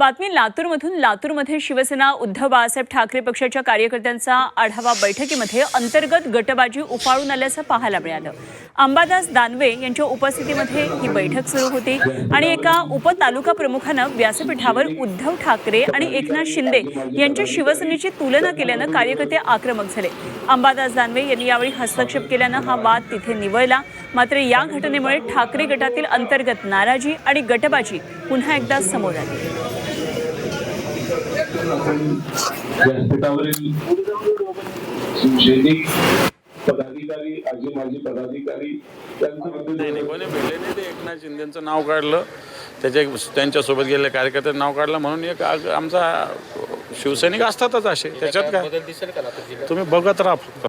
बातमी लातूरमधून। लातूरमध्ये शिवसेना उद्धव बाळासाहेब ठाकरे पक्षाच्या कार्यकर्त्यांचा आढावा बैठकीमध्ये अंतर्गत गटबाजी उफाळून आल्याचं पाहायला मिळालं। अंबादास दानवे यांच्या उपस्थितीमध्ये ही बैठक सुरू होती आणि एका उपतालुका प्रमुखानं व्यासपीठावर उद्धव ठाकरे आणि एकनाथ शिंदे यांच्या शिवसेनेची तुलना केल्यानं कार्यकर्ते आक्रमक झाले। अंबादास दानवे यांनी यावेळी हस्तक्षेप केल्यानं हा वाद तिथे निवळला। मात्र या घटनेमुळे ठाकरे गटातील अंतर्गत नाराजी आणि गटबाजी पुन्हा एकदा समोर आली। व्यासपीठावरील शिवसैनिक पदाधिकारी आजी माजी पदाधिकारी कोणी भेटले नाही। ते एकनाथ शिंदेचं नाव काढलं, त्यांच्यासोबत गेलेल्या कार्यकर्त्यांचं नाव काढलं म्हणून एक आमचा शिवसैनिक असतातच असे। त्याच्यात काय तुम्ही बघत राहा फक्त।